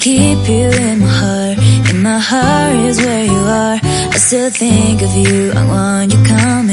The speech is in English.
keep you in my heart. In my heart is where you are. I still think of you, I want you come